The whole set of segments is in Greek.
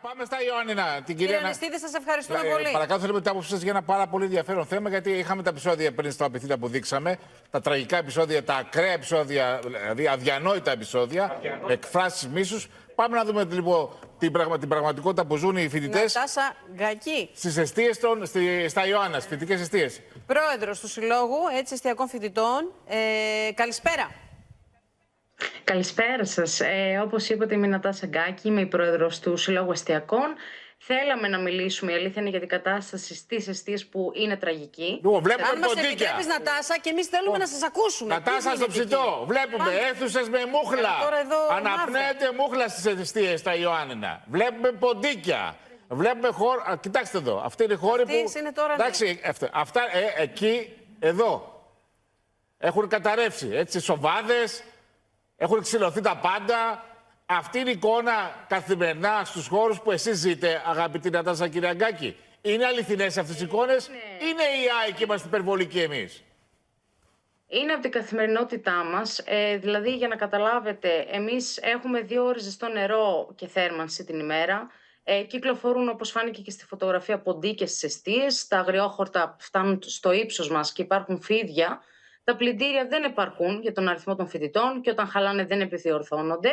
Πάμε στα Ιωάννινα. Κύριε Νεστίδη, σας ευχαριστούμε πολύ. Παρακαλώ, θέλουμε την άποψή σας για ένα πάρα πολύ ενδιαφέρον θέμα, γιατί είχαμε τα επεισόδια πριν στο Απειθήτα που δείξαμε, τα τραγικά επεισόδια, τα ακραία επεισόδια, δηλαδή αδιανόητα επεισόδια, εκφράσεις μίσους. Πάμε να δούμε λοιπόν την πραγματικότητα που ζουν οι φοιτητές στις εστίες στα Ιωάννα, στις φοιτητικές εστίες. Πρόεδρος του Συλλόγου Εστιακών Φοιτητών, καλησπέρα. Καλησπέρα σας. Όπως είπατε, είμαι η Νατάσα Γκάκη, είμαι η πρόεδρος του Συλλόγου Εστιακών. Θέλαμε να μιλήσουμε, η αλήθεια είναι, για την κατάσταση στις εστίες που είναι τραγική. Αν μας επιτρέπεις, Νατάσα, και εμείς θέλουμε να σας ακούσουμε. Νατάσα, στο ψητό. Βλέπουμε αίθουσες με μούχλα. Αναπνέεται μούχλα στις εστίες στα Ιωάννινα. Βλέπουμε ποντίκια. Βλέπουμε χώρο. Κοιτάξτε εδώ. Αυτή είναι η χώρη που. Είναι τώρα, εντάξει, αυτά εκεί, εδώ. Έχουν καταρρεύσει. Έτσι, σοβάδες. Έχουν ξυλωθεί τα πάντα. Αυτή είναι η εικόνα καθημερινά στους χώρους που εσείς ζείτε, αγαπητή Νατάσα Κυριαγκάκη. Είναι αληθινές αυτές οι εικόνες, είναι η ΑΕΚ και είμαστε υπερβολικοί εμείς? Είναι από την καθημερινότητά μας. Δηλαδή, για να καταλάβετε, εμείς έχουμε 2 ώρες ζεστό νερό και θέρμανση την ημέρα. Κυκλοφορούν, όπως φάνηκε και στη φωτογραφία, ποντίκες στις εστίες. Τα αγριόχορτα φτάνουν στο ύψος μας και υπάρχουν φίδια. Τα πλυντήρια δεν επαρκούν για τον αριθμό των φοιτητών και όταν χαλάνε δεν επιδιορθώνονται.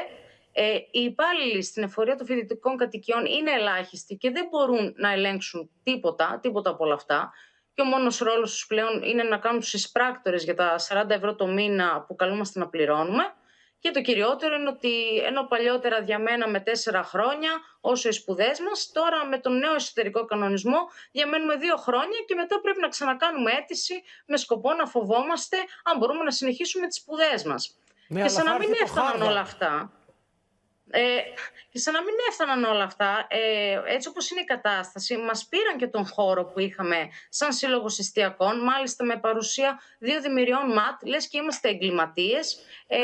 Οι υπάλληλοι στην εφορία των φοιτητικών κατοικιών είναι ελάχιστοι και δεν μπορούν να ελέγξουν τίποτα από όλα αυτά. Και ο μόνος ρόλος τους πλέον είναι να κάνουν τους εισπράκτορες για τα 40 ευρώ το μήνα που καλούμαστε να πληρώνουμε. Και το κυριότερο είναι ότι ενώ παλιότερα διαμέναμε 4 χρόνια όσο οι σπουδές μας, τώρα με τον νέο εσωτερικό κανονισμό διαμένουμε 2 χρόνια και μετά πρέπει να ξανακάνουμε αίτηση με σκοπό να φοβόμαστε αν μπορούμε να συνεχίσουμε τις σπουδές μας. Ναι, και σαν να μην έφταναν όλα αυτά. Έτσι όπως είναι η κατάσταση, μας πήραν και τον χώρο που είχαμε σαν Σύλλογος Εστιακών, μάλιστα με παρουσία 2 δημιουργών ΜΑΤ, λες και είμαστε εγκληματίες.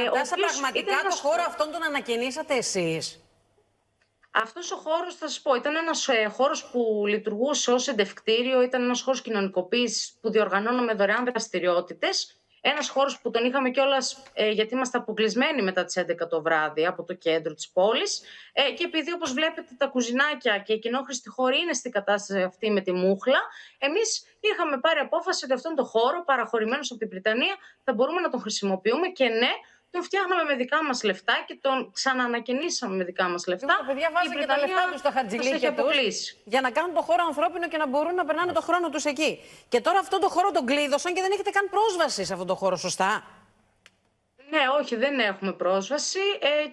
Νατάσα, πραγματικά το χώρο αυτόν τον ανακαινήσατε εσείς? Αυτός ο χώρος, θα σας πω, ήταν ένας χώρος που λειτουργούσε ως εντευκτήριο, ήταν ένας χώρος κοινωνικοποίησης που διοργανώναμε δωρεάν δραστηριότητες. Ένας χώρος που τον είχαμε κιόλας γιατί είμαστε αποκλεισμένοι μετά τις 11 το βράδυ από το κέντρο της πόλης. Και επειδή, όπως βλέπετε, τα κουζινάκια και οι κοινόχρηστοι χώροι είναι στην κατάσταση αυτή με τη μούχλα, εμείς είχαμε πάρει απόφαση ότι αυτόν τον χώρο, παραχωρημένος από την Βρυτανία, θα μπορούμε να τον χρησιμοποιούμε και ναι, τον φτιάχναμε με δικά μας λεφτά και τον ξαναανακαινήσαμε με δικά μας λεφτά. Τα παιδιά βάζουν και τα λεφτά τους στα χαρτζηλίκια τους για να κάνουν το χώρο ανθρώπινο και να μπορούν να περνάνε το χρόνο τους εκεί. Και τώρα αυτόν τον χώρο τον κλείδωσαν και δεν έχετε καν πρόσβαση σε αυτόν τον χώρο, σωστά? Ναι, όχι, δεν έχουμε πρόσβαση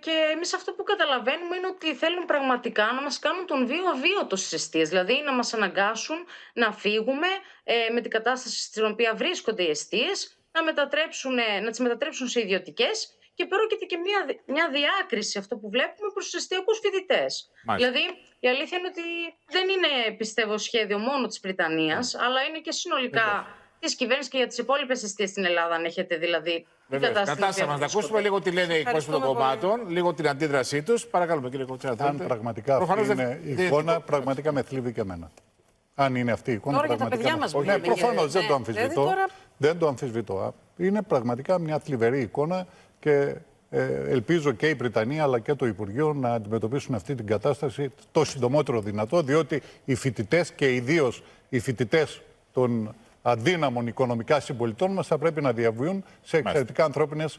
και εμείς αυτό που καταλαβαίνουμε είναι ότι θέλουν πραγματικά να μας κάνουν τον βίο αβίωτο στις εστίες. Δηλαδή να μας αναγκάσουν να φύγουμε με την κατάσταση στην οποία βρίσκονται οι εστίες, να τις μετατρέψουν σε ιδιωτικές και πρόκειται και μια διάκριση, αυτό που βλέπουμε, προς τους εστιακούς φοιτητές. Δηλαδή, η αλήθεια είναι ότι δεν είναι, πιστεύω, σχέδιο μόνο της Βρυτανίας, αλλά είναι και συνολικά της κυβέρνησης και για τις υπόλοιπες εστίες στην Ελλάδα, αν έχετε δηλαδή. Νατάσα, μας να ακούσουμε λίγο τι λένε οι εκπρόσωποι των κομμάτων, λίγο την αντίδρασή τους. Παρακαλούμε, κύριε Κοτσέρα. Αν πραγματικά αυτή είναι η εικόνα, πραγματικά με θλίβει και εμένα. Αν είναι αυτή η εικόνα, τώρα πραγματικά. Για τα παιδιά μας ναι, προφανώς δεν το αμφισβητώ. Δηλαδή τώρα... Δεν το αμφισβητώ. Είναι πραγματικά μια θλιβερή εικόνα και ελπίζω και η Βρυτανία αλλά και το Υπουργείο να αντιμετωπίσουν αυτή την κατάσταση το συντομότερο δυνατό, διότι οι φοιτητές και ιδίως οι φοιτητές των αδύναμων οικονομικά συμπολιτών μας θα πρέπει να διαβιούν σε εξαιρετικά ανθρώπινες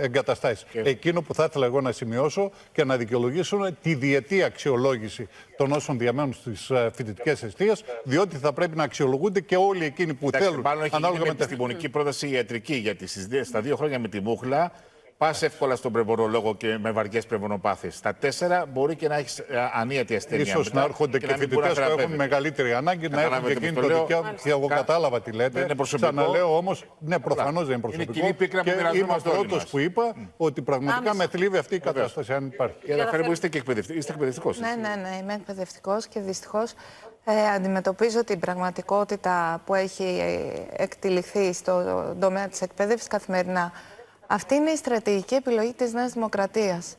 εγκαταστάσεις. Εκείνο που θα ήθελα εγώ να σημειώσω και να δικαιολογήσω τη διετή αξιολόγηση των όσων διαμένουν στις φοιτητικές εστίες, διότι θα πρέπει να αξιολογούνται και όλοι εκείνοι που θέλουν. Μάλλον έχει γίνει με επιστημονική πρόταση ιατρική, γιατί στα 2 χρόνια με τη μούχλα πας εύκολα στον πνευμονολόγο και με βαριές πνευμονοπάθειες. Στα 4 μπορεί και να έχεις ανίατη ασθένεια. Ίσως να έρχονται και φοιτητές που έχουν μεγαλύτερη ανάγκη να έχουν και εκείνη το δικαίωμα. Και εγώ κατάλαβα τι λέτε. Ξαναλέω όμως, ναι, προφανώς δεν είναι προσωπικό. Και είμαι ο πρώτος που είπα ότι πραγματικά με θλίβει αυτή η κατάσταση, αν υπάρχει. Κύριε Λαφαρή, είστε και εκπαιδευτικός. Ναι, είμαι εκπαιδευτικός και δυστυχώς αντιμετωπίζω την πραγματικότητα που έχει εκτυλιχθεί στον τομέα της εκπαίδευσης καθημερινά. Αυτή είναι η στρατηγική επιλογή της Νέας Δημοκρατίας.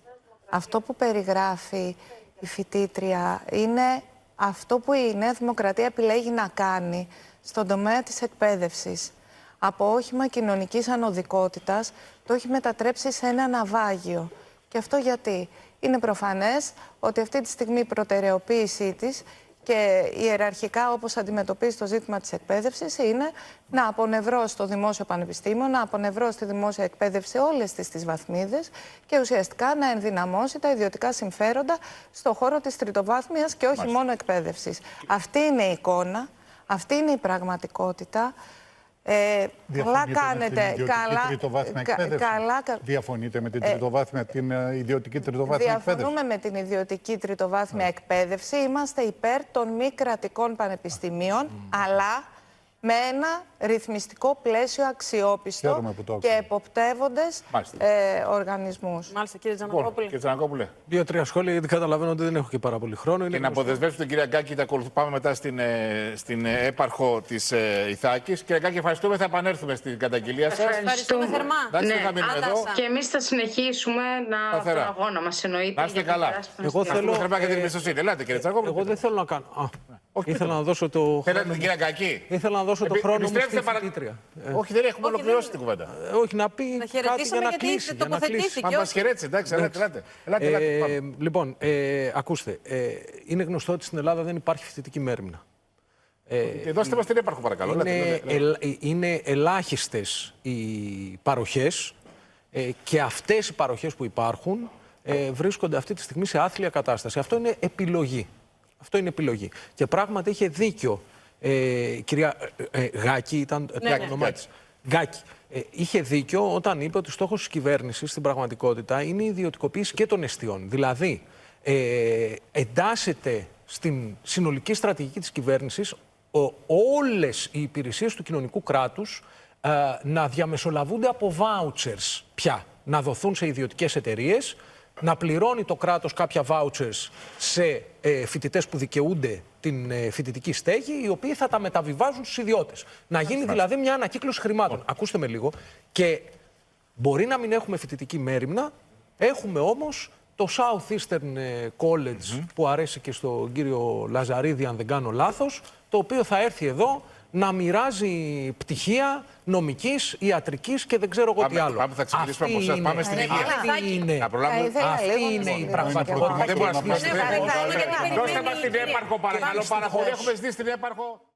Αυτό που περιγράφει η φοιτήτρια είναι αυτό που η Νέα Δημοκρατία επιλέγει να κάνει στον τομέα της εκπαίδευσης. Από όχημα κοινωνικής ανωδικότητας το έχει μετατρέψει σε ένα ναυάγιο. Και αυτό γιατί? είναι προφανές ότι αυτή τη στιγμή η προτεραιοποίησή της και ιεραρχικά όπως αντιμετωπίζει το ζήτημα της εκπαίδευσης είναι να απονευρώσει το δημόσιο πανεπιστήμιο, να απονευρώσει τη δημόσια εκπαίδευση όλες τις βαθμίδες και ουσιαστικά να ενδυναμώσει τα ιδιωτικά συμφέροντα στον χώρο της τριτοβάθμιας και όχι μόνο εκπαίδευσης. Αυτή είναι η εικόνα, αυτή είναι η πραγματικότητα. Καλά κάνετε. Διαφωνείτε με την τριτοβάθμια, την ιδιωτική τριτοβάθμια εκπαίδευση? Διαφωνούμε με την ιδιωτική τριτοβάθμια εκπαίδευση. Είμαστε υπέρ των μη κρατικών πανεπιστημίων, αλλά με ένα ρυθμιστικό πλαίσιο αξιόπιστο και εποπτεύοντες οργανισμούς. Μάλιστα, κύριε Τζανακόπουλε. Κύριε Τζανακόπουλε. 2-3 σχόλια, γιατί καταλαβαίνω ότι δεν έχω και πάρα πολύ χρόνο. Και να αποδεσμεύσουμε τον κύριο Γκάκη, πάμε μετά στην έπαρχο της Ιθάκης. Κύριε Γκάκη, ευχαριστούμε, θα επανέλθουμε στην καταγγελία σας. Ευχαριστούμε θερμά. Και εμείς θα συνεχίσουμε τον αγώνα μας, εννοείται. Να είστε καλά. Εγώ θέλω θερμά και την εμπιστοσύνη. Ελάτε, κύριε Τζανακόπουλε. Εγώ δεν θέλω να κάνω. Ήθελα να δώσω το χρόνο. Κύριε Γκάκη. Ήθελα να δώσω το χρόνο μου στην φοιτήτρια. Όχι, δεν έχουμε ολοκληρώσει την κουβέντα. Όχι, να πει κάτι για να κλείσει. Αν μας χαιρέτησε, εντάξει, ελάτε. Λοιπόν, ακούστε, είναι γνωστό ότι στην Ελλάδα δεν υπάρχει φοιτητική μέριμνα. Δώστε μας την έπαρχο, παρακαλώ. Είναι ελάχιστες οι παροχές και αυτές οι παροχές που υπάρχουν βρίσκονται αυτή τη στιγμή σε άθλια κατάσταση. Αυτό είναι επιλογή. Αυτό είναι επιλογή. Και πράγματι είχε δίκιο κυρία Γκάκη, ήταν το όνομά της. Γκάκη. Είχε δίκιο όταν είπε ότι στόχος της κυβέρνησης στην πραγματικότητα είναι η ιδιωτικοποίηση και των εστιών. Δηλαδή, εντάσσεται στην συνολική στρατηγική της κυβέρνησης όλες οι υπηρεσίες του κοινωνικού κράτους να διαμεσολαβούνται από vouchers πια, να δοθούν σε ιδιωτικές εταιρείες, να πληρώνει το κράτος κάποια vouchers σε φοιτητές που δικαιούνται την φοιτητική στέγη, οι οποίοι θα τα μεταβιβάζουν στους ιδιώτες. Να γίνει δηλαδή μια ανακύκλωση χρημάτων. Ακούστε με λίγο. Και μπορεί να μην έχουμε φοιτητική μέριμνα, έχουμε όμως το Southeastern College που αρέσει και στον κύριο Λαζαρίδη, αν δεν κάνω λάθος, το οποίο θα έρθει εδώ να μοιράζει πτυχία νομικής, ιατρικής και δεν ξέρω εγώ τι άλλο. Πάμε, θα ξεκινήσουμε από εσάς. Πάμε στην υγεία. Αυτή είναι η πραγματικότητα. Δώστε μας την έπαρχο, παρακαλώ. Έχουμε ζητήσει την έπαρχο.